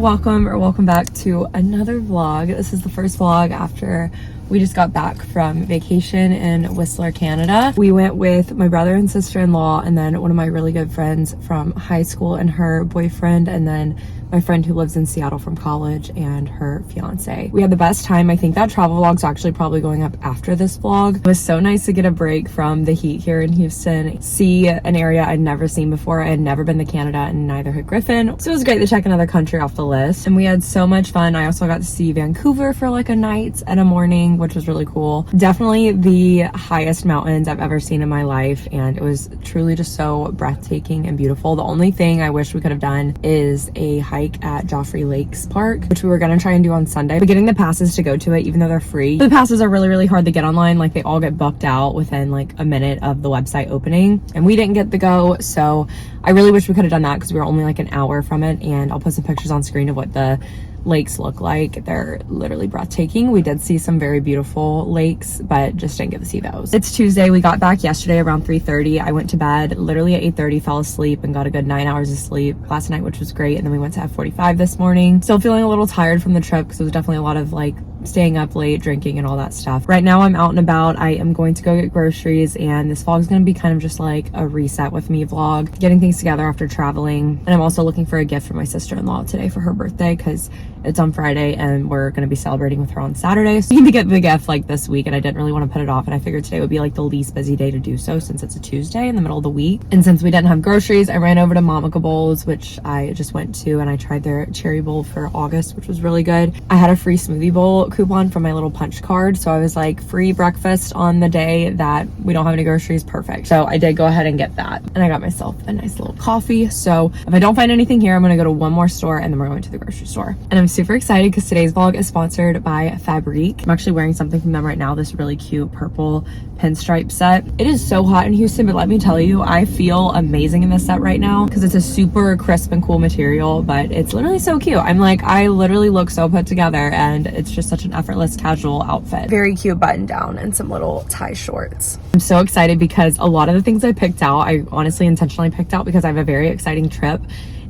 welcome back to another vlog. This is the first vlog after we just got back from vacation in Whistler, Canada. We went with my brother and sister-in-law and then one of my really good friends from high school and her boyfriend, and then my friend who lives in Seattle from college and her fiance. We had the best time. I think that travel vlog's actually probably going up after this vlog. It was so nice to get a break from the heat here in Houston, see an area I'd never seen before. I had never been to Canada and neither had Griffin. So it was great to check another country off the list. And we had so much fun. I also got to see Vancouver for like a night and a morning, which was really cool. Definitely the highest mountains I've ever seen in my life. And it was truly just so breathtaking and beautiful. The only thing I wish we could have done is a hike at Joffrey Lakes Park, which we were gonna try and do on Sunday, but getting the passes to go to it, even though they're free, the passes are really hard to get online. Like they all get booked out within like a minute of the website opening, and we didn't get the go. So I really wish we could have done that because we were only like an hour from it. And I'll put some pictures on screen of what the lakes look like. They're literally breathtaking. We did see some very beautiful lakes, but just didn't get to see those. It's Tuesday. We got back yesterday around 3:30. I went to bed literally at 8:30, fell asleep and got a good 9 hours of sleep last night, which was great. And then we went to F45 this morning. Still feeling a little tired from the trip because it was definitely a lot of like staying up late, drinking and all that stuff. Right now I'm out and about. I am going to go get groceries, and this vlog is going to be kind of just like a reset with me vlog, getting things together after traveling. And I'm also looking for a gift for my sister-in-law today for her birthday because it's on Friday and we're going to be celebrating with her on Saturday. So I need to get the gift like this week, and I didn't really want to put it off, and I figured today would be like the least busy day to do so since it's a Tuesday in the middle of the week. And since we didn't have groceries, I ran over to Mamaka Bowls, which I just went to, and I tried their cherry bowl for August, which was really good. I had a free smoothie bowl coupon from my little punch card, so I was like, free breakfast on the day that we don't have any groceries, perfect. So I did go ahead and get that, and I got myself a nice little coffee. So if I don't find anything here, I'm gonna go to one more store and then we're going to the grocery store. And I'm super excited because today's vlog is sponsored by FABRIQUE. I'm actually wearing something from them right now, this really cute purple pinstripe set. It is so hot in Houston, but let me tell you, I feel amazing in this set right now because it's a super crisp and cool material, but it's literally so cute. I'm like, I literally look so put together, and it's just such an effortless casual outfit. Very cute button down and some little tie shorts. I'm so excited because a lot of the things I picked out, I honestly intentionally picked out because I have a very exciting trip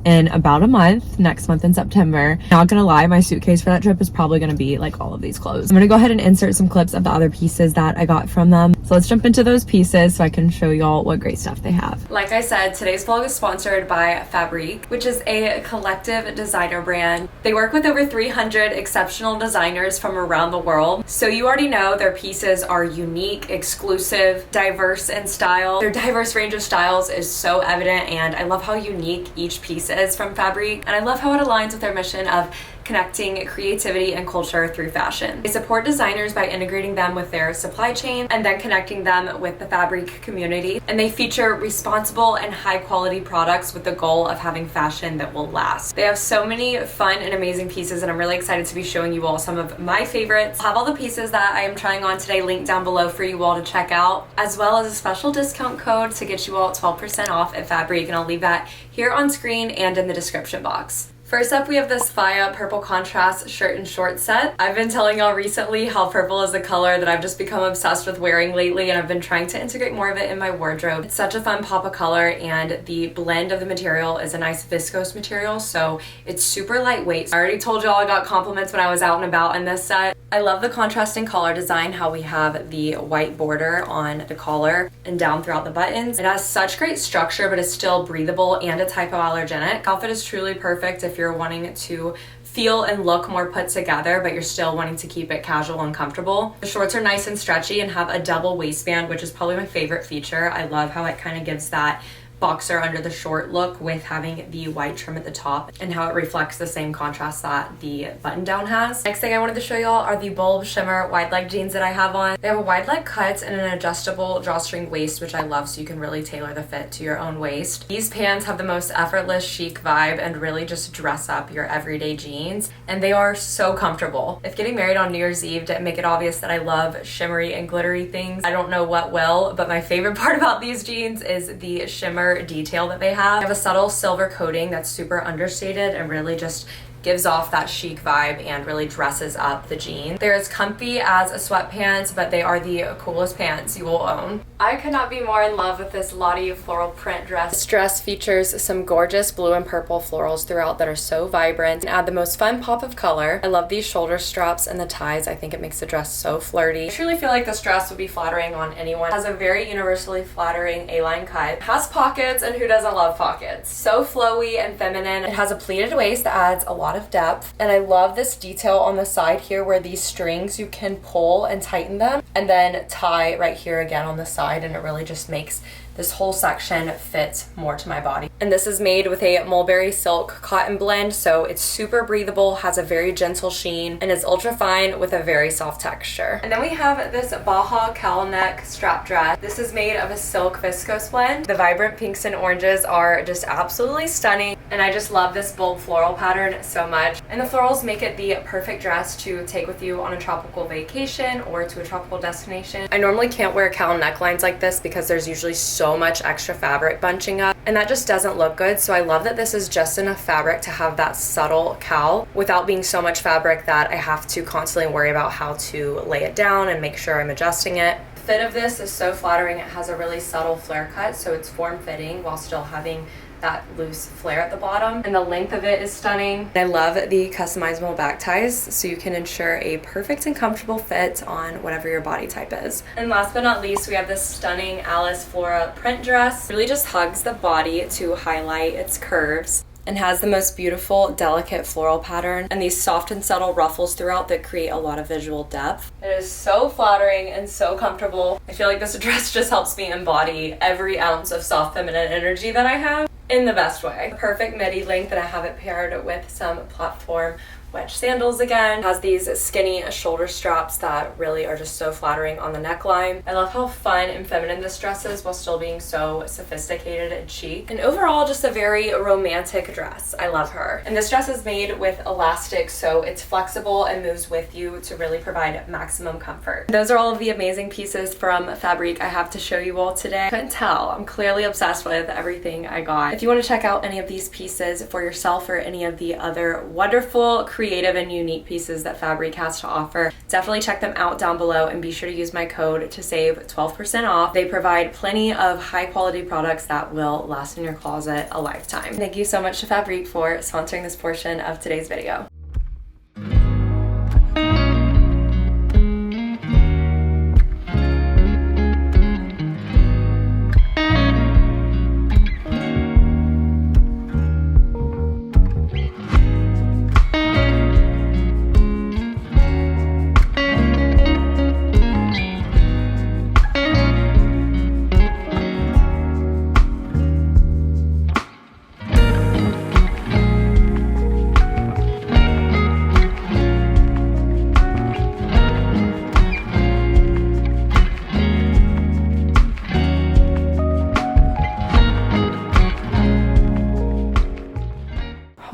in about a month, next month in September. Not gonna lie, my suitcase for that trip is probably gonna be like all of these clothes. I'm gonna go ahead and insert some clips of the other pieces that I got from them. So let's jump into those pieces so I can show y'all what great stuff they have. Like I said, today's vlog is sponsored by FABRIQUE, which is a collective designer brand. They work with over 300 exceptional designers from around the world. So you already know their pieces are unique, exclusive, diverse in style. Their diverse range of styles is so evident, and I love how unique each piece is from FABRIQUE, and I love how it aligns with their mission of connecting creativity and culture through fashion. They support designers by integrating them with their supply chain and then connecting them with the FABRIQUE community. And they feature responsible and high quality products with the goal of having fashion that will last. They have so many fun and amazing pieces, and I'm really excited to be showing you all some of my favorites. I'll have all the pieces that I am trying on today linked down below for you all to check out, as well as a special discount code to get you all 12% off at FABRIQUE, and I'll leave that here on screen and in the description box. First up, we have this Faya purple contrast shirt and short set. I've been telling y'all recently how purple is a color that I've just become obsessed with wearing lately, and I've been trying to integrate more of it in my wardrobe. It's such a fun pop of color, and the blend of the material is a nice viscose material, so it's super lightweight. I already told y'all I got compliments when I was out and about in this set. I love the contrasting collar design, how we have the white border on the collar and down throughout the buttons. It has such great structure, but it's still breathable and it's hypoallergenic. The outfit is truly perfect if you're wanting to feel and look more put together, but you're still wanting to keep it casual and comfortable. The shorts are nice and stretchy and have a double waistband, which is probably my favorite feature. I love how it kind of gives that boxer under the short look with having the white trim at the top, and how it reflects the same contrast that the button down has. Next thing I wanted to show y'all are the bulb shimmer wide leg jeans that I have on. They have a wide leg cut and an adjustable drawstring waist, which I love, so you can really tailor the fit to your own waist. These pants have the most effortless chic vibe and really just dress up your everyday jeans, and they are so comfortable. If getting married on New Year's Eve didn't make it obvious that I love shimmery and glittery things, I don't know what will, but my favorite part about these jeans is the shimmer detail that they have. They have a subtle silver coating that's super understated and really just gives off that chic vibe and really dresses up the jean. They're as comfy as a sweatpants, but they are the coolest pants you will own. I could not be more in love with this Latte floral print dress. This dress features some gorgeous blue and purple florals throughout that are so vibrant and add the most fun pop of color. I love these shoulder straps and the ties. I think it makes the dress so flirty. I truly feel like this dress would be flattering on anyone. It has a very universally flattering A-line cut. It has pockets, and who doesn't love pockets? So flowy and feminine. It has a pleated waist that adds a lot of depth, and I love this detail on the side here where these strings you can pull and tighten them and then tie right here again on the side, and it really just makes this whole section fit more to my body. And this is made with a mulberry silk cotton blend, so it's super breathable, has a very gentle sheen, and is ultra fine with a very soft texture. And then we have this Baja cowl neck strap dress. This is made of a silk viscose blend. The vibrant pinks and oranges are just absolutely stunning, and I just love this bold floral pattern so much. And the florals make it the perfect dress to take with you on a tropical vacation or to a tropical destination. I normally can't wear cowl necklines like this because there's usually so much extra fabric bunching up, and that just doesn't look good. So I love that this is just enough fabric to have that subtle cowl without being so much fabric that I have to constantly worry about how to lay it down and make sure I'm adjusting it. The fit of this is so flattering. It has a really subtle flare cut, so it's form-fitting while still having that loose flare at the bottom, and the length of it is stunning. I love the customizable back ties, so you can ensure a perfect and comfortable fit on whatever your body type is. And last but not least, we have this stunning Alice Flora print dress. It really just hugs the body to highlight its curves and has the most beautiful, delicate floral pattern and these soft and subtle ruffles throughout that create a lot of visual depth. It is so flattering and so comfortable. I feel like this dress just helps me embody every ounce of soft feminine energy that I have in the best way. The perfect midi length, and I have it paired with some platform wedge sandals again. It has these skinny shoulder straps that really are just so flattering on the neckline. I love how fun and feminine this dress is while still being so sophisticated and chic. And overall, just a very romantic dress. I love her. And this dress is made with elastic, so it's flexible and moves with you to really provide maximum comfort. Those are all of the amazing pieces from Fabrique I have to show you all today. Couldn't tell. I'm clearly obsessed with everything I got. If you want to check out any of these pieces for yourself or any of the other wonderful, creative and unique pieces that Fabrique has to offer, definitely check them out down below and be sure to use my code to save 12% off. They provide plenty of high quality products that will last in your closet a lifetime. Thank you so much to Fabrique for sponsoring this portion of today's video.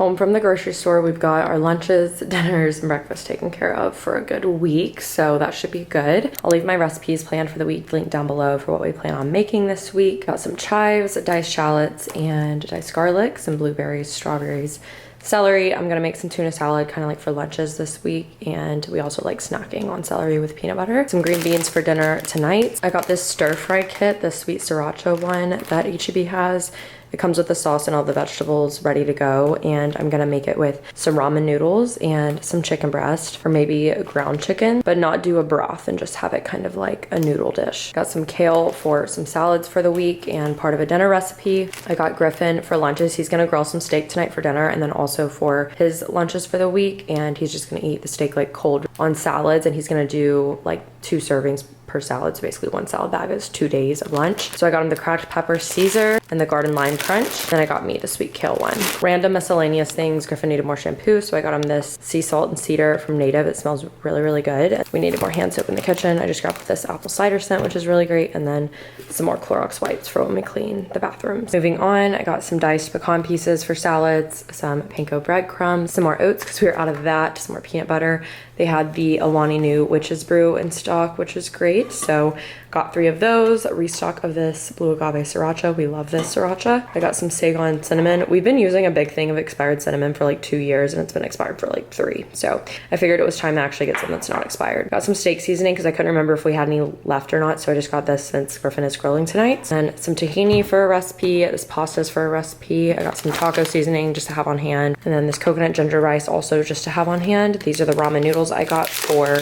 Home from the grocery store, we've got our lunches, dinners, and breakfast taken care of for a good week, so that should be good. I'll leave my recipes planned for the week linked down below for what we plan on making this week. Got some chives, diced shallots, and diced garlic, some blueberries, strawberries, celery. I'm gonna make some tuna salad kind of like for lunches this week, and we also like snacking on celery with peanut butter. Some green beans for dinner tonight. I got this stir fry kit, the sweet sriracha one that HEB has. It comes with the sauce and all the vegetables ready to go, and I'm gonna make it with some ramen noodles and some chicken breast, or maybe a ground chicken, but not do a broth and just have it kind of like a noodle dish. Got some kale for some salads for the week and part of a dinner recipe. I got Griffin for lunches. He's gonna grill some steak tonight for dinner, and then also for his lunches for the week, and he's just gonna eat the steak like cold on salads, and he's gonna do like 2 servings per salad, so basically 1 salad bag is 2 days of lunch. So I got him the cracked pepper Caesar and the garden lime crunch. Then I got me the sweet kale one. Random miscellaneous things. Griffin needed more shampoo, so I got him this sea salt and cedar from Native. It smells really, really good. We needed more hand soap in the kitchen. I just grabbed this apple cider scent, which is really great, and then some more Clorox wipes for when we clean the bathrooms. Moving on, I got some diced pecan pieces for salads, some panko breadcrumbs, some more oats because we were out of that, some more peanut butter. They had the Alani Nu Witch's Brew in stock, which is great. So Got 3 of those. Restock of this blue agave sriracha. We love this sriracha. I got some Saigon cinnamon. We've been using a big thing of expired cinnamon for like 2 years and it's been expired for like 3. So I figured it was time to actually get something that's not expired. Got some steak seasoning because I couldn't remember if we had any left or not. So I just got this since Griffin is grilling tonight. And some tahini for a recipe. This pasta's for a recipe. I got some taco seasoning just to have on hand. And then this coconut ginger rice also just to have on hand. These are the ramen noodles I got for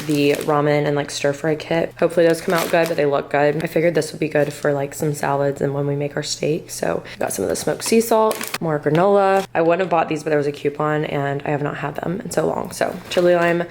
the ramen and like stir fry kit. Hopefully those come out good, but they look good. I figured this would be good for like some salads and when we make our steak. So got some of the smoked sea salt, more granola. I wouldn't have bought these, but there was a coupon and I have not had them in so long. So chili lime,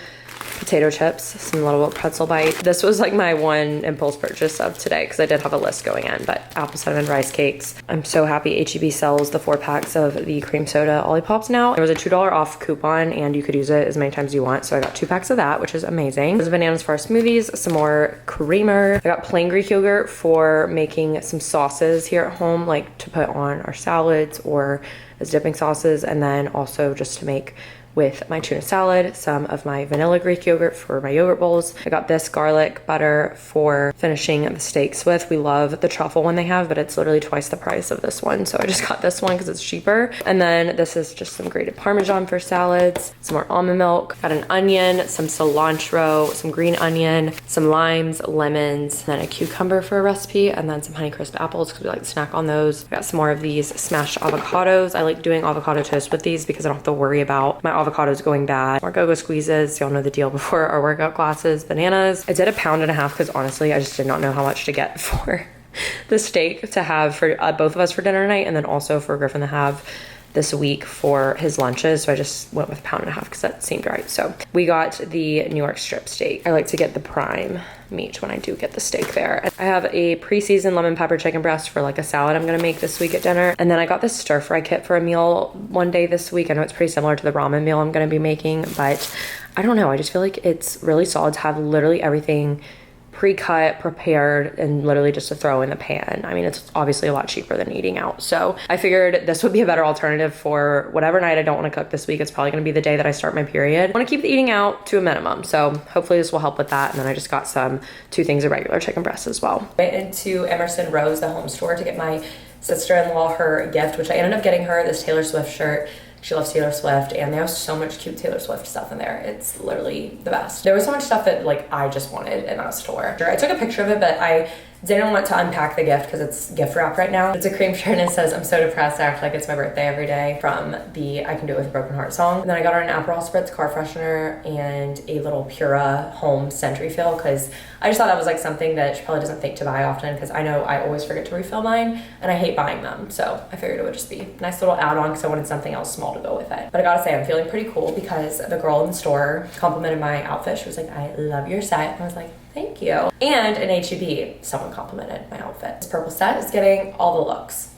potato chips, some little pretzel bite. This was like my one impulse purchase of today because I did have a list going in, but apple cinnamon rice cakes. I'm so happy HEB sells the 4 packs of the cream soda Olippops now. There was a $2 off coupon and you could use it as many times as you want. So I got 2 packs of that, which is amazing. There's bananas for our smoothies, some more creamer. I got plain Greek yogurt for making some sauces here at home, like to put on our salads or as dipping sauces, and then also just to make with my tuna salad, some of my vanilla Greek yogurt for my yogurt bowls. I got this garlic butter for finishing the steaks with. We love the truffle one they have, but it's literally twice the price of this one. So I just got this one because it's cheaper. And then this is just some grated Parmesan for salads, some more almond milk, got an onion, some cilantro, some green onion, some limes, lemons, then a cucumber for a recipe, and then some Honeycrisp apples because we like to snack on those. I got some more of these smashed avocados. I like doing avocado toast with these because I don't have to worry about my avocados going bad. More go-go squeezes, y'all know the deal before our workout classes. Bananas. I did 1.5 pounds because honestly I just did not know how much to get for the steak to have for both of us for dinner tonight, and then also for Griffin to have this week for his lunches. So I just went with 1.5 pounds because that seemed right. So we got the New York strip steak. I like to get the prime meat when I do get the steak there. I have a pre-seasoned lemon pepper chicken breast for like a salad I'm gonna make this week at dinner. And then I got this stir fry kit for a meal one day this week. I know it's pretty similar to the ramen meal I'm gonna be making, but I don't know. I just feel like it's really solid to have literally everything pre-cut, prepared, and literally just to throw in the pan. I mean, it's obviously a lot cheaper than eating out. So I figured this would be a better alternative for whatever night I don't want to cook this week. It's probably going to be the day that I start my period. I want to keep the eating out to a minimum. So hopefully this will help with that. And then I just got 2 things of regular chicken breast as well. Went into Emerson Rose, the home store, to get my sister-in-law her gift, which I ended up getting her this Taylor Swift shirt. She loves Taylor Swift, and they have so much cute Taylor Swift stuff in there. It's literally the best. There was so much stuff that like I just wanted in that store. I took a picture of it, but I didn't want to unpack the gift because it's gift wrap right now. It's a cream shirt and it says, "I'm so depressed, I act like it's my birthday every day," from the I Can Do It With a Broken Heart song. And then I got her an Aperol Spritz car freshener and a little Pura home scent refill because I just thought that was like something that she probably doesn't think to buy often because I know I always forget to refill mine and I hate buying them. So I figured it would just be a nice little add-on because I wanted something else small to go with it. But I gotta say, I'm feeling pretty cool because the girl in the store complimented my outfit. She was like, "I love your set." And I was like, "Thank you." And in HEB, someone complimented my outfit. This purple set is getting all the looks.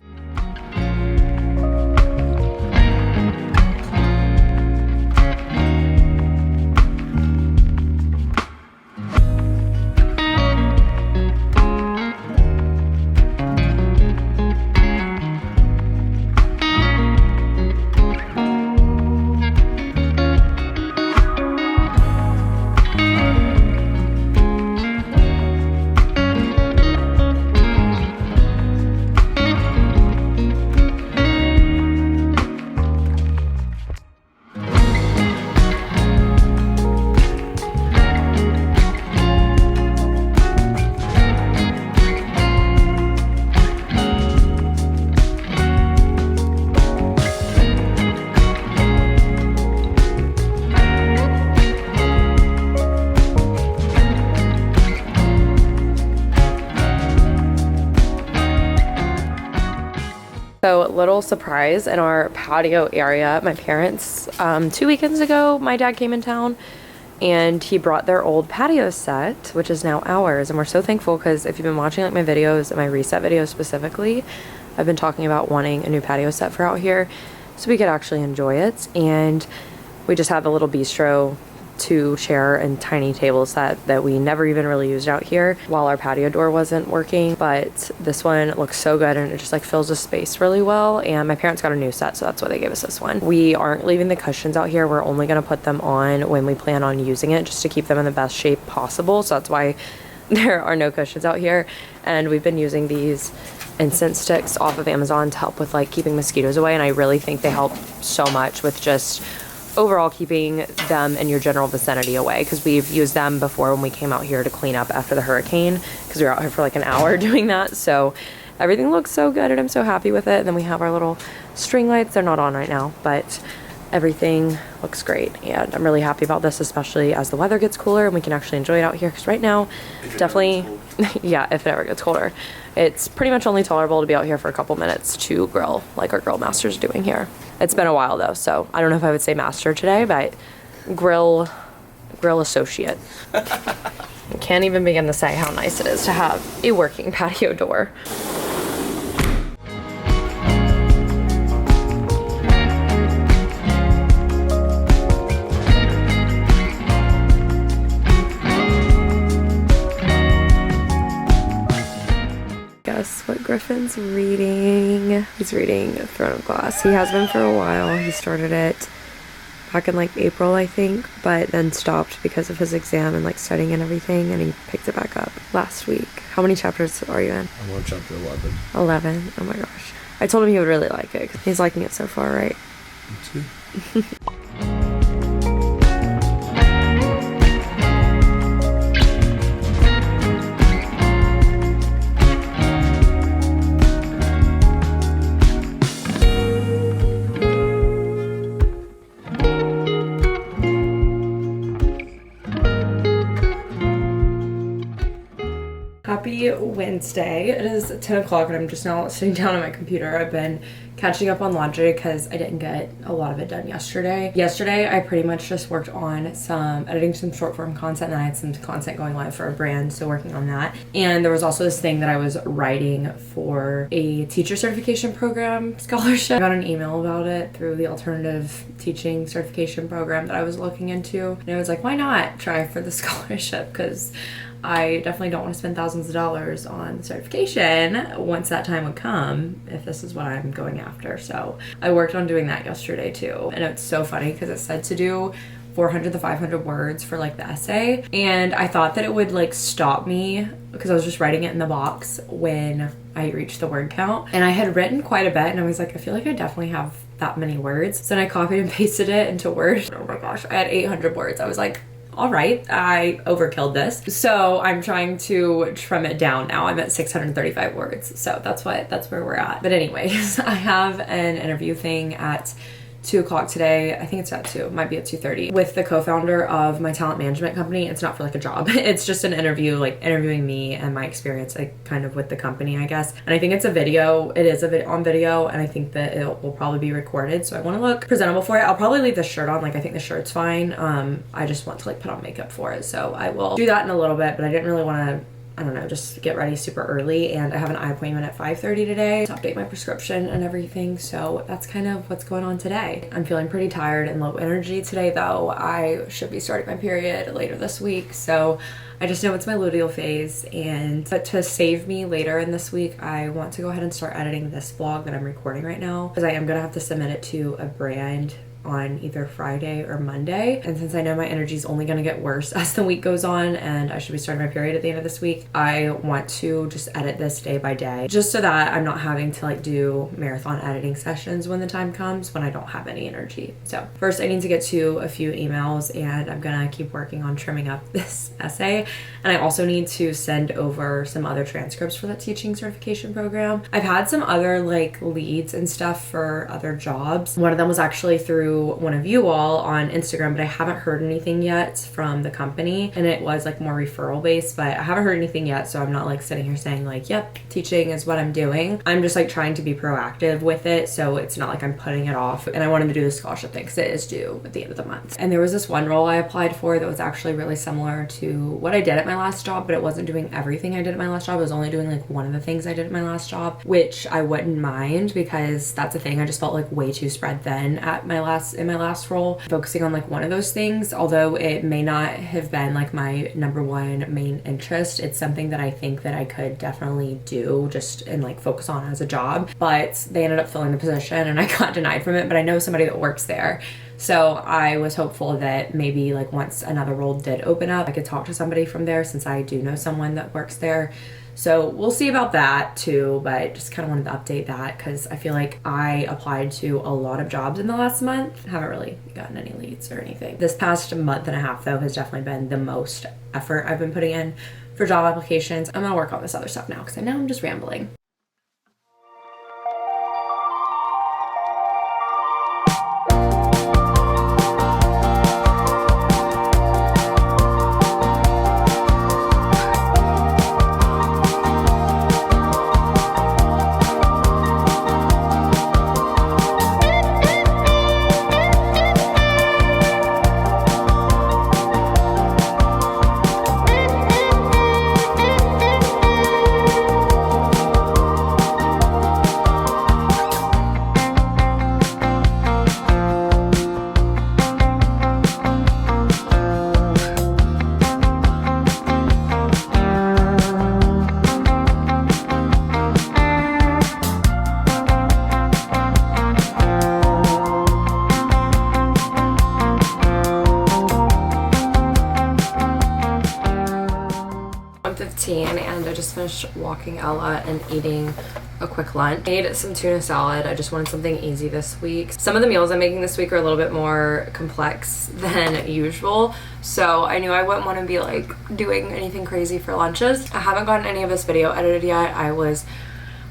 So little surprise in our patio area. My parents, 2 weekends ago, my dad came in town and he brought their old patio set, which is now ours. And we're so thankful because if you've been watching like my videos, my reset videos specifically, I've been talking about wanting a new patio set for out here so we could actually enjoy it. And we just have a little bistro to share and tiny table set that we never even really used out here while our patio door wasn't working, but this one looks so good and it just like fills the space really well. And my parents got a new set, so that's why they gave us this one. We aren't leaving the cushions out here. We're only going to put them on when we plan on using it just to keep them in the best shape possible. So that's why there are no cushions out here, and we've been using these incense sticks off of Amazon to help with like keeping mosquitoes away, and I really think they help so much with just overall keeping them in your general vicinity away, because we've used them before when we came out here to clean up after the hurricane, because we were out here for like an hour doing that. So everything looks so good and I'm so happy with it. And then we have our little string lights. They're not on right now, but everything looks great, and I'm really happy about this, especially as the weather gets cooler and we can actually enjoy it out here, because right now definitely yeah, if it ever gets colder, it's pretty much only tolerable to be out here for a couple minutes to grill like our grill master's doing here. It's been a while though, so I don't know if I would say master today, but grill associate. I can't even begin to say how nice it is to have a working patio door. Guess what Griffin's reading? He's reading Throne of Glass. He has been for a while. He started it back in like April, I think, but then stopped because of his exam and like studying and everything, and he picked it back up last week. How many chapters are you in? I'm on chapter 11. 11? Oh my gosh. I told him he would really like it. He's liking it so far, right? Let's see. Happy Wednesday. It is 10 o'clock and I'm just now sitting down on my computer. I've been catching up on laundry because I didn't get a lot of it done yesterday. Yesterday, I pretty much just worked on editing some short form content, and I had some content going live for a brand, so working on that. And there was also this thing that I was writing for a teacher certification program scholarship. I got an email about it through the alternative teaching certification program that I was looking into. And I was like, why not try for the scholarship? Because I definitely don't want to spend thousands of dollars on certification once that time would come, if this is what I'm going after. So I worked on doing that yesterday too. And it's so funny because it said to do 400 to 500 words for like the essay. And I thought that it would like stop me because I was just writing it in the box when I reached the word count. And I had written quite a bit and I was like, I feel like I definitely have that many words. So then I copied and pasted it into Word. Oh my gosh, I had 800 words. I was like, all right, I overkilled this. So I'm trying to trim it down now. I'm at 635 words. So that's where we're at. But anyways, I have an interview thing at 2 o'clock today. I think it's at 2, it might be at 2:30, with the co-founder of my talent management company. It's not for like a job. It's just an interview, like interviewing me and my experience, like kind of with the company, I guess. And I think it's a video. It is on video, and I think that it will probably be recorded. So I want to look presentable for it. I'll probably leave the shirt on. Like I think the shirt's fine. I just want to like put on makeup for it. So I will do that in a little bit, but I didn't really want to, I don't know, just get ready super early. And I have an eye appointment at 5:30 today to update my prescription and everything. So that's kind of what's going on today. I'm feeling pretty tired and low energy today though. I should be starting my period later this week. So I just know it's my luteal phase. But to save me later in this week, I want to go ahead and start editing this vlog that I'm recording right now, because I am going to have to submit it to a brand on either Friday or Monday. And since I know my energy is only going to get worse as the week goes on and I should be starting my period at the end of this week, I want to just edit this day by day, just so that I'm not having to like do marathon editing sessions when the time comes when I don't have any energy. So first I need to get to a few emails, and I'm gonna keep working on trimming up this essay. And I also need to send over some other transcripts for that teaching certification program. I've had some other like leads and stuff for other jobs. One of them was actually through one of you all on Instagram, but I haven't heard anything yet from the company, and it was like more referral based, but I haven't heard anything yet. So I'm not like sitting here saying like, yep, teaching is what I'm doing. I'm just like trying to be proactive with it, so it's not like I'm putting it off. And I wanted to do the scholarship thing because it is due at the end of the month. And there was this one role I applied for that was actually really similar to what I did at my last job, but it wasn't doing everything I did at my last job. It was only doing like one of the things I did at my last job, which I wouldn't mind, because that's the thing, I just felt like way too spread thin at my last role, focusing on like one of those things. Although it may not have been like my number one main interest, it's something that I think that I could definitely do just and like focus on as a job. But they ended up filling the position and I got denied from it, but I know somebody that works there, So I was hopeful that maybe like once another role did open up, I could talk to somebody from there since I do know someone that works there. So we'll see about that too, but just kind of wanted to update that because I feel like I applied to a lot of jobs in the last month. Haven't really gotten any leads or anything. This past month and a half though has definitely been the most effort I've been putting in for job applications. I'm gonna work on this other stuff now because I know I'm just rambling. And I just finished walking Ella and eating a quick lunch. I ate some tuna salad. I just wanted something easy this week. Some of the meals I'm making this week are a little bit more complex than usual, so I knew I wouldn't want to be like doing anything crazy for lunches. I haven't gotten any of this video edited yet. I was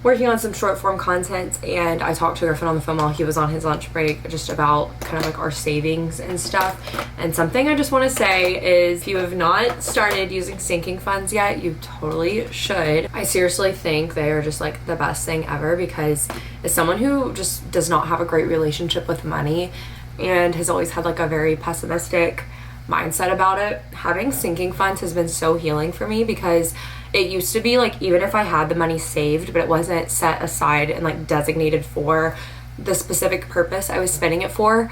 working on some short form content and I talked to Griffin on the phone while he was on his lunch break just about kind of like our savings and stuff. And something I just want to say is if you have not started using sinking funds yet, you totally should. I seriously think they are just like the best thing ever because as someone who just does not have a great relationship with money and has always had like a very pessimistic mindset about it, having sinking funds has been so healing for me because it used to be like even if I had the money saved but it wasn't set aside and like designated for the specific purpose I was spending it for,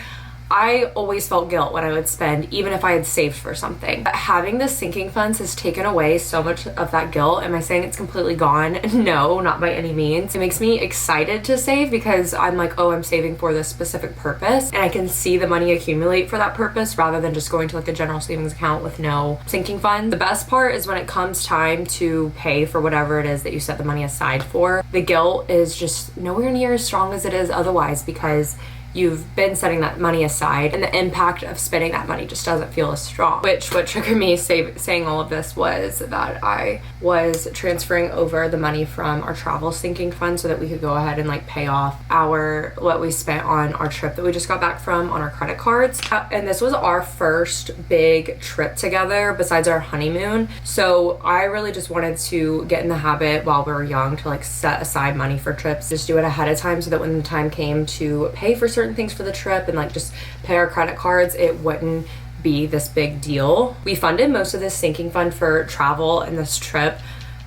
I always felt guilt when I would spend even if I had saved for something. But having the sinking funds has taken away so much of that guilt. Am I saying it's completely gone? No, not by any means. It makes me excited to save because I'm like, oh, I'm saving for this specific purpose and I can see the money accumulate for that purpose rather than just going to like a general savings account with no sinking fund. The best part is when it comes time to pay for whatever it is that you set the money aside for, the guilt is just nowhere near as strong as it is otherwise because you've been setting that money aside and the impact of spending that money just doesn't feel as strong. Which what triggered me saying all of this was that I was transferring over the money from our travel sinking fund so that we could go ahead and like pay off what we spent on our trip that we just got back from on our credit cards. And this was our first big trip together besides our honeymoon. So I really just wanted to get in the habit while we were young to like set aside money for trips, just do it ahead of time so that when the time came to pay for certain things for the trip and like just pay our credit cards, it wouldn't be this big deal. We funded most of this sinking fund for travel and this trip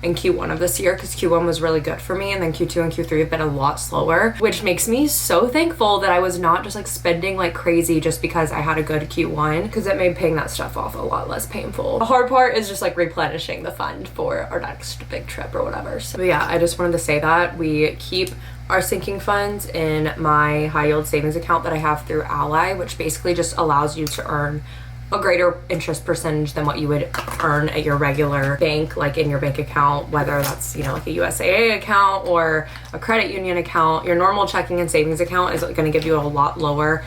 in Q1 of this year because Q1 was really good for me and then Q2 and Q3 have been a lot slower, which makes me so thankful that I was not just like spending like crazy just because I had a good Q1 because it made paying that stuff off a lot less painful. The hard part is just like replenishing the fund for our next big trip or whatever. So yeah, I just wanted to say that we keep our sinking funds in my high yield savings account that I have through Ally, which basically just allows you to earn a greater interest percentage than what you would earn at your regular bank, like in your bank account, whether that's, you know, like a USAA account or a credit union account. Your normal checking and savings account is going to give you a lot lower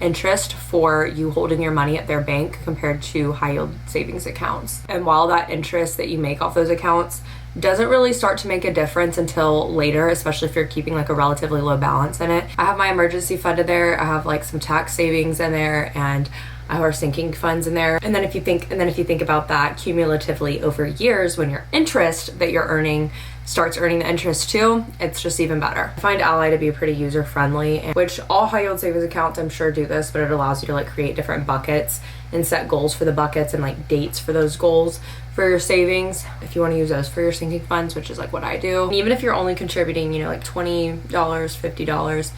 interest for you holding your money at their bank compared to high yield savings accounts. And while that interest that you make off those accounts doesn't really start to make a difference until later, especially if you're keeping like a relatively low balance in it. I have my emergency fund in there, I have like some tax savings in there, and I have our sinking funds in there. And then if you think about that cumulatively over years, when your interest that you're earning starts earning the interest too, it's just even better. I find Ally to be pretty user friendly, which all high yield savings accounts I'm sure do this, but it allows you to like create different buckets and set goals for the buckets and like dates for those goals for your savings if you want to use those for your sinking funds, which is like what I do. And even if you're only contributing, you know, like $20, $50,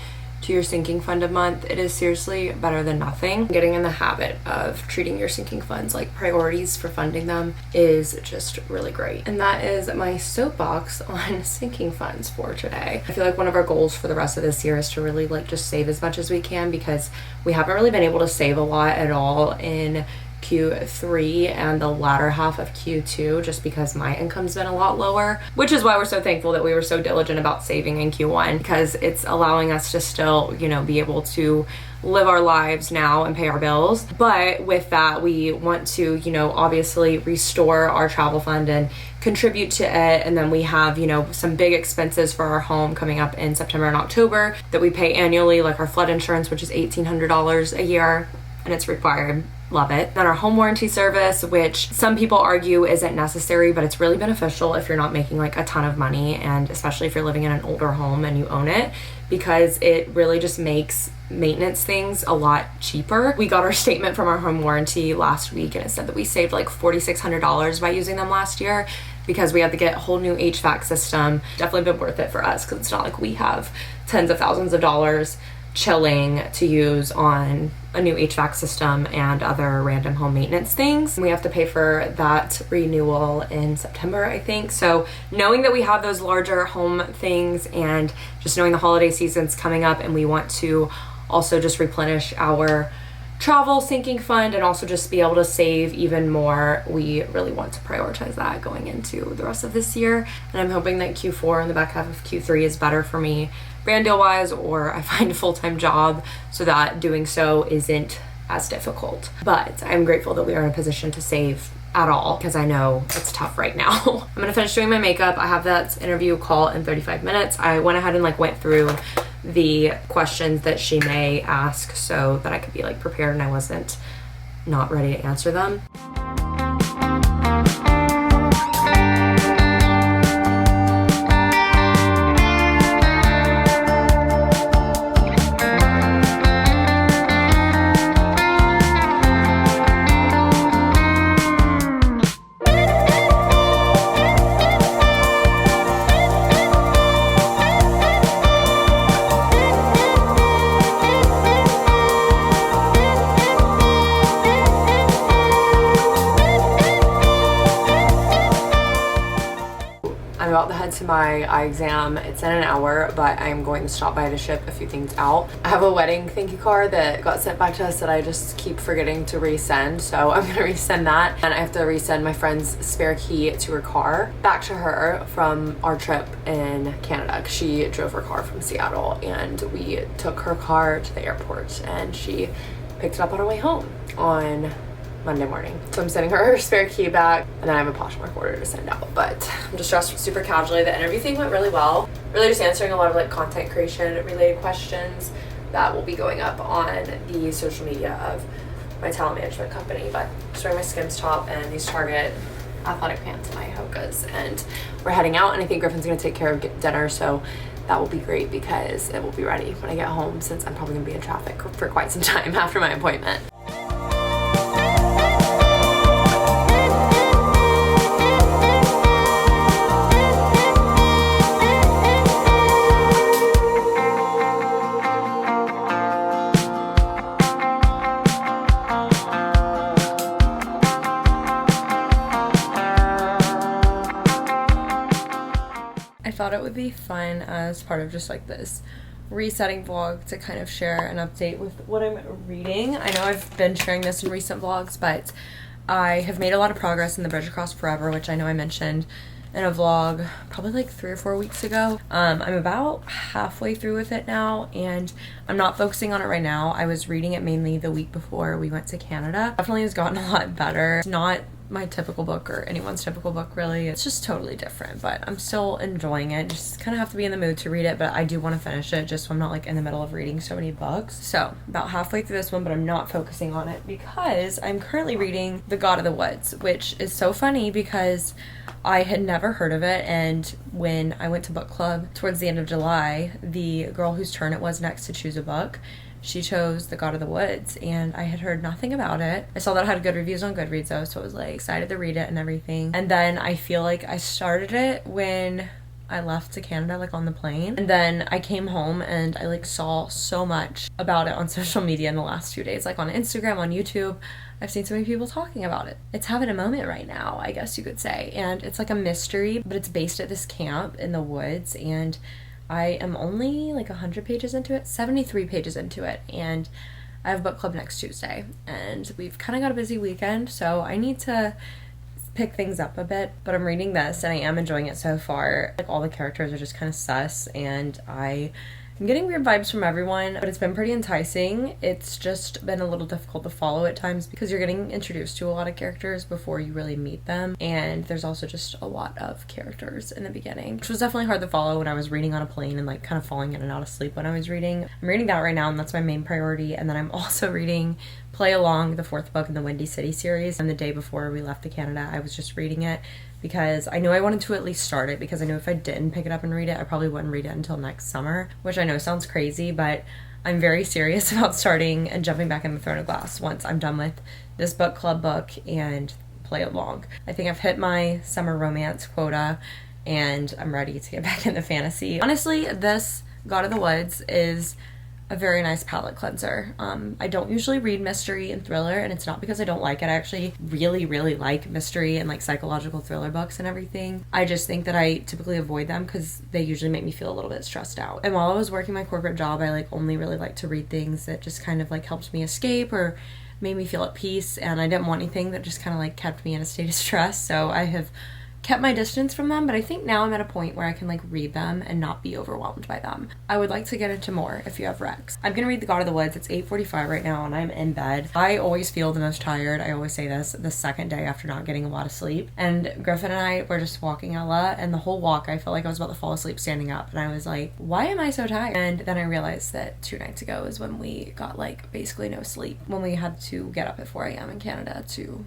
to your sinking fund a month, it is seriously better than nothing. Getting in the habit of treating your sinking funds like priorities for funding them is just really great. And that is my soapbox on sinking funds for today. I feel like one of our goals for the rest of this year is to really like just save as much as we can, because we haven't really been able to save a lot at all in Q3 and the latter half of Q2, just because my income's been a lot lower, which is why we're so thankful that we were so diligent about saving in Q1, because it's allowing us to still, you know, be able to live our lives now and pay our bills. But with that, we want to, you know, obviously restore our travel fund and contribute to it. And then we have, you know, some big expenses for our home coming up in September and October that we pay annually, like our flood insurance, which is $1,800 a year, and it's required. Love it. Then our home warranty service, which some people argue isn't necessary, but it's really beneficial if you're not making like a ton of money, and especially if you're living in an older home and you own it, because it really just makes maintenance things a lot cheaper. We got our statement from our home warranty last week, and it said that we saved like $4,600 by using them last year, because we had to get a whole new HVAC system. Definitely been worth it for us, because it's not like we have tens of thousands of dollars chilling to use on a new HVAC system and other random home maintenance things. We have to pay for that renewal in September, I think. So knowing that we have those larger home things, and just knowing the holiday season's coming up, and we want to also just replenish our travel sinking fund and also just be able to save even more, we really want to prioritize that going into the rest of this year. And I'm hoping that Q4 and the back half of Q3 is better for me brand deal wise, or I find a full-time job so that doing so isn't as difficult. But I'm grateful that we are in a position to save at all, because I know it's tough right now. I'm gonna finish doing my makeup. I have that interview call in 35 minutes. I went ahead and like went through the questions that she may ask so that I could be like prepared and I wasn't not ready to answer them. About to head to my eye exam. It's in an hour, but I'm going to stop by to ship a few things out. I have a wedding thank you card that got sent back to us that I just keep forgetting to resend, so I'm gonna resend that. And I have to resend my friend's spare key to her car back to her from our trip in Canada, because she drove her car from Seattle, and we took her car to the airport and she picked it up on her way home on Monday morning. So I'm sending her spare key back, and then I have a Poshmark order to send out. But I'm just dressed super casually. The interview thing went really well. Really just answering a lot of like content creation related questions that will be going up on the social media of my talent management company. But just wearing my Skims top and these Target athletic pants and my Hoka's, and we're heading out, and I think Griffin's gonna take care of dinner, so that will be great because it will be ready when I get home, since I'm probably gonna be in traffic for quite some time after my appointment. Thought it would be fun as part of just like this resetting vlog to kind of share an update with what I'm reading. I know I've been sharing this in recent vlogs, but I have made a lot of progress in The Bridge Across Forever, which I know I mentioned in a vlog probably like 3 or 4 weeks ago. I'm about halfway through with it now, and I'm not focusing on it right now. I was reading it mainly the week before we went to Canada. Definitely has gotten a lot better. It's not my typical book or anyone's typical book really. It's just totally different, but I'm still enjoying it. Just kind of have to be in the mood to read it, but I do want to finish it just so I'm not like in the middle of reading so many books. So about halfway through this one, but I'm not focusing on it because I'm currently reading The God of the Woods, which is so funny because I had never heard of it, and when I went to book club towards the end of July, the girl whose turn it was next to choose a book, she chose The God of the Woods, and I had heard nothing about it. I saw that it had good reviews on Goodreads though, so I was like excited to read it and everything. And then I feel like I started it when I left to Canada, like on the plane. And then I came home and I like saw so much about it on social media in the last 2 days, like on Instagram, on YouTube. I've seen so many people talking about it. It's having a moment right now, I guess you could say. And it's like a mystery, but it's based at this camp in the woods. And I am only like 100 pages into it, 73 pages into it. And I have book club next Tuesday. And we've kind of got a busy weekend, so I need to pick things up a bit. But I'm reading this and I am enjoying it so far. Like all the characters are just kind of sus, and I'm getting weird vibes from everyone, but it's been pretty enticing. It's just been a little difficult to follow at times because you're getting introduced to a lot of characters before you really meet them, and there's also just a lot of characters in the beginning, which was definitely hard to follow when I was reading on a plane and like kind of falling in and out of sleep when I was reading. I'm reading that right now, and that's my main priority, and then I'm also reading Play Along, the 4th book in the Windy City series, and the day before we left to Canada I was just reading it because I knew I wanted to at least start it, because I knew if I didn't pick it up and read it, I probably wouldn't read it until next summer, which I know sounds crazy, but I'm very serious about starting and jumping back in the Throne of Glass once I'm done with this book club book and Play Along. I think I've hit my summer romance quota, and I'm ready to get back into fantasy. Honestly, this God of the Woods is a very nice palate cleanser. I don't usually read mystery and thriller, and it's not because I don't like it. I actually really, really like mystery and like psychological thriller books and everything. I just think that I typically avoid them because they usually make me feel a little bit stressed out. And while I was working my corporate job, I like only really like to read things that just kind of like helped me escape or made me feel at peace, and I didn't want anything that just kind of like kept me in a state of stress. So I have kept my distance from them, but I think now I'm at a point where I can like read them and not be overwhelmed by them. I would like to get into more if you have recs. I'm gonna read The God of the Woods. It's 8:45 right now and I'm in bed. I always feel the most tired, I always say this, the second day after not getting a lot of sleep. And Griffin and I were just walking a lot, and the whole walk I felt like I was about to fall asleep standing up, and I was like, why am I so tired? And then I realized that 2 nights ago is when we got like basically no sleep, when we had to get up at 4 a.m. in Canada to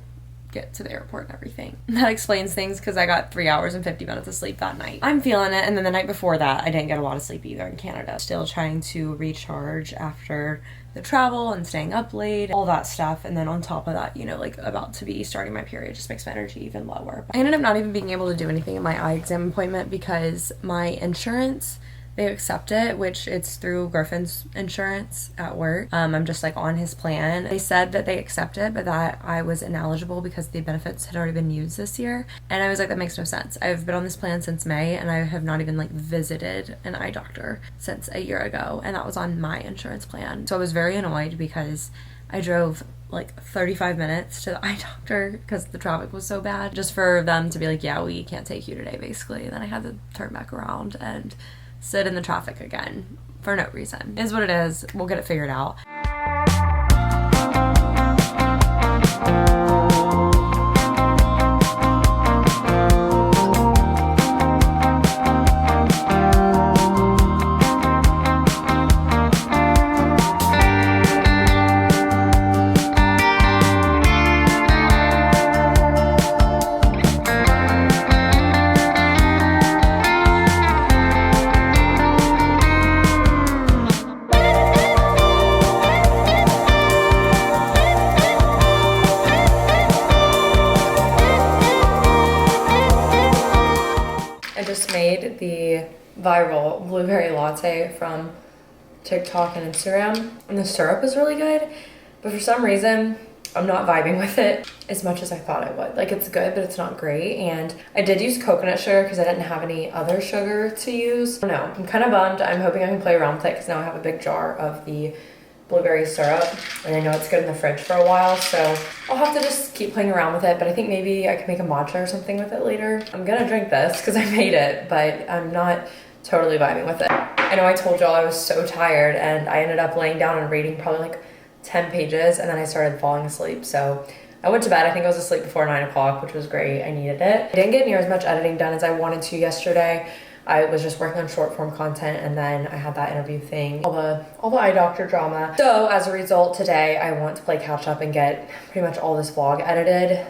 get to the airport and everything. That explains things because I got 3 hours and 50 minutes of sleep that night. I'm feeling it. And then the night before that, I didn't get a lot of sleep either in Canada. Still trying to recharge after the travel and staying up late, all that stuff. And then on top of that, you know, like about to be starting my period just makes my energy even lower. I ended up not even being able to do anything in my eye exam appointment because my insurance, they accept it, which it's through Griffin's insurance at work. I'm just like on his plan. They said that they accept it, but that I was ineligible because the benefits had already been used this year. And I was like, that makes no sense. I've been on this plan since May, and I have not even like visited an eye doctor since a year ago. And that was on my insurance plan. So I was very annoyed because I drove like 35 minutes to the eye doctor because the traffic was so bad, just for them to be like, yeah, we can't take you today, basically. And then I had to turn back around and sit in the traffic again for no reason. It is what it is. We'll get it figured out. Made the viral blueberry latte from TikTok and Instagram, and the syrup is really good, but for some reason I'm not vibing with it as much as I thought I would. Like, it's good, but it's not great. And I did use coconut sugar because I didn't have any other sugar to use. I don't know, I'm kind of bummed. I'm hoping I can play around with it because now I have a big jar of the blueberry syrup, and I know it's good in the fridge for a while, so I'll have to just keep playing around with it. But I think maybe I can make a matcha or something with it later. I'm gonna drink this because I made it, but I'm not totally vibing with it. I know I told y'all I was so tired, and I ended up laying down and reading probably like 10 pages, and then I started falling asleep. So I went to bed. I think I was asleep before 9 o'clock, which was great. I needed it. I didn't get near as much editing done as I wanted to yesterday. I was just working on short form content, and then I had that interview thing, all the eye doctor drama. So as a result, today I want to play catch up and get pretty much all this vlog edited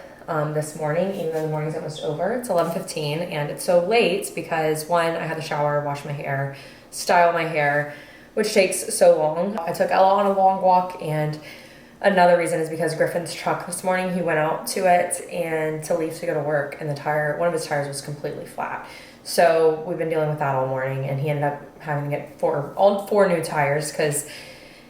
this morning, even though the morning's almost over. It's 11:15 and it's so late because one, I had to shower, wash my hair, style my hair, which takes so long. I took Ella on a long walk, and another reason is because Griffin's truck this morning, he went out to it and to leave to go to work, and one of his tires was completely flat. So we've been dealing with that all morning, and he ended up having to get all four new tires because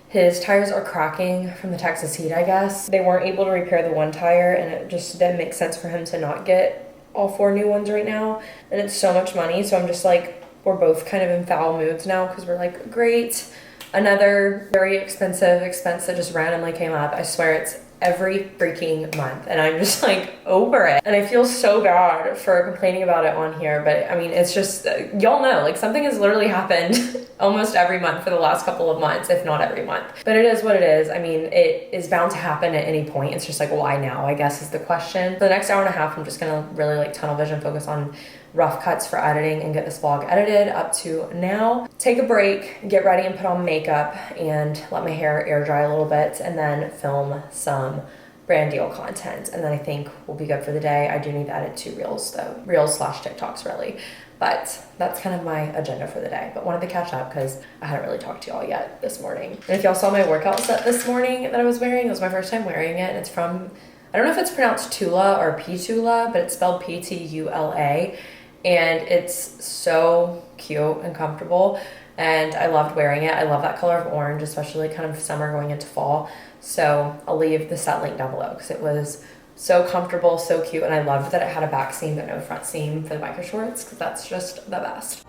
his tires are cracking from the Texas heat, I guess. They weren't able to repair the one tire, and it just didn't make sense for him to not get all four new ones right now. And it's so much money, so I'm just like, we're both kind of in foul moods now because we're like, great, another very expensive expense that just randomly came up. I swear it's every freaking month, and I'm just like over it, and I feel so bad for complaining about it on here, but I mean, it's just, y'all know, like, something has literally happened almost every month for the last couple of months, if not every month. But it is what it is. I mean, it is bound to happen at any point. It's just like, why now, I guess, is the question. For the next hour and a half, I'm just gonna really like tunnel vision focus on rough cuts for editing and get this vlog edited up to now. Take a break, get ready and put on makeup, and let my hair air dry a little bit, and then film some brand deal content. And then I think we'll be good for the day. I do need to edit 2 reels though, reels / TikToks really. But that's kind of my agenda for the day. But wanted to catch up because I hadn't really talked to y'all yet this morning. And if y'all saw my workout set this morning that I was wearing, it was my first time wearing it. And it's from, I don't know if it's pronounced Tula or P-Tula, but it's spelled P-T-U-L-A. And it's so cute and comfortable, and I loved wearing it. I love that color of orange, especially kind of summer going into fall. So I'll leave the set link down below because it was so comfortable, so cute, and I loved that it had a back seam but no front seam for the biker shorts because that's just the best.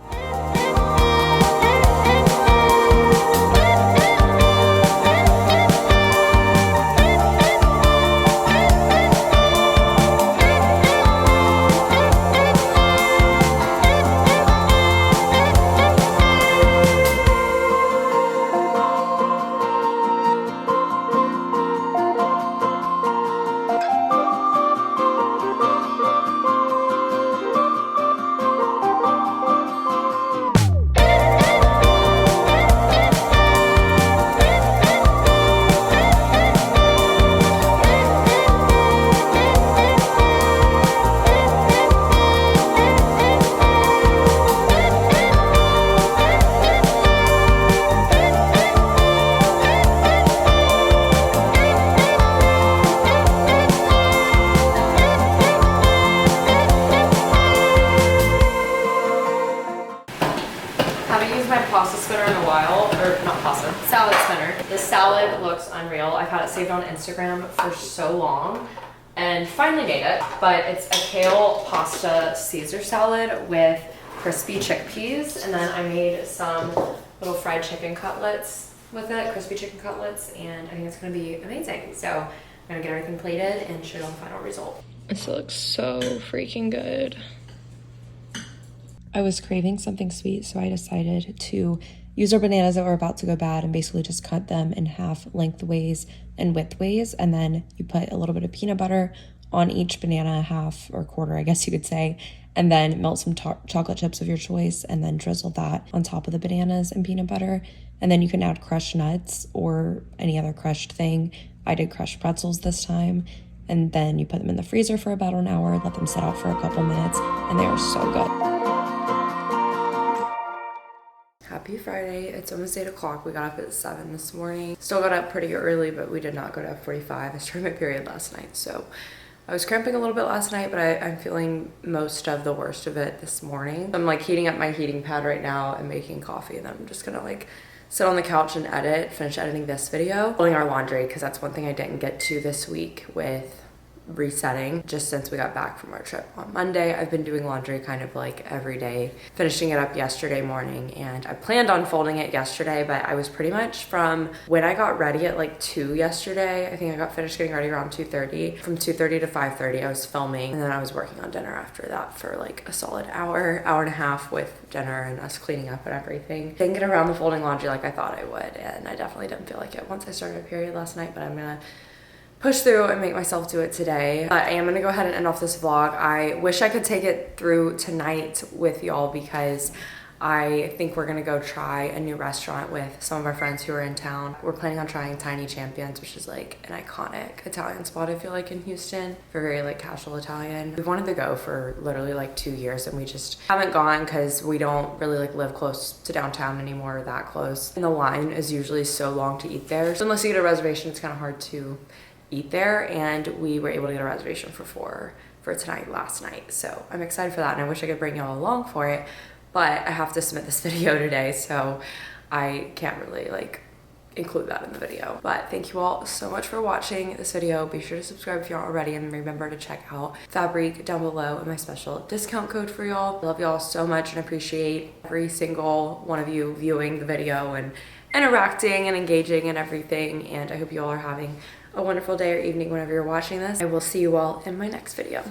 Salad spinner. This salad looks unreal. I've had it saved on Instagram for so long and finally made it, but it's a kale pasta Caesar salad with crispy chickpeas, and then I made some little fried chicken cutlets with it, crispy chicken cutlets, and I think it's gonna be amazing. So I'm gonna get everything plated and show you the final result. This looks so freaking good. I was craving something sweet, so I decided to use our bananas that were about to go bad and basically just cut them in half lengthways and widthways, and then you put a little bit of peanut butter on each banana, half or quarter, I guess you could say, and then melt some chocolate chips of your choice and then drizzle that on top of the bananas and peanut butter. And then you can add crushed nuts or any other crushed thing. I did crushed pretzels this time. And then you put them in the freezer for about an hour, let them sit out for a couple minutes, and they are so good. Happy Friday. It's almost 8 o'clock. We got up at 7 this morning. Still got up pretty early, but we did not go to F45. I started my period last night, so I was cramping a little bit last night, but I'm feeling most of the worst of it this morning. I'm like heating up my heating pad right now and making coffee, and then I'm just gonna like sit on the couch and finish editing this video. Folding our laundry, because that's one thing I didn't get to this week with resetting just since we got back from our trip on Monday. I've been doing laundry kind of like every day, finishing it up yesterday morning, and I planned on folding it yesterday, but I was pretty much from when I got ready at like 2 yesterday, I think I got finished getting ready around 2:30. From 2:30 to 5:30 I was filming, and then I was working on dinner after that for like a solid hour and a half with dinner and us cleaning up and everything. Didn't get around the folding laundry like I thought I would, and I definitely didn't feel like it once I started a period last night, but I'm gonna push through and make myself do it today. I am gonna go ahead and end off this vlog. I wish I could take it through tonight with y'all because I think we're gonna go try a new restaurant with some of our friends who are in town. We're planning on trying Tiny Champions, which is like an iconic Italian spot, I feel like, in Houston, for very like casual Italian. We've wanted to go for literally like 2 years, and we just haven't gone because we don't really like live close to downtown anymore, or that close. And the line is usually so long to eat there. So unless you get a reservation, it's kind of hard to eat there, and we were able to get a reservation for for tonight last night. So I'm excited for that, and I wish I could bring y'all along for it, but I have to submit this video today, so I can't really like include that in the video. But thank you all so much for watching this video. Be sure to subscribe if you're not already, and remember to check out Fabrique down below and my special discount code for y'all. Love y'all so much and appreciate every single one of you viewing the video and interacting and engaging and everything. And I hope you all are having a wonderful day or evening whenever you're watching this. I will see you all in my next video.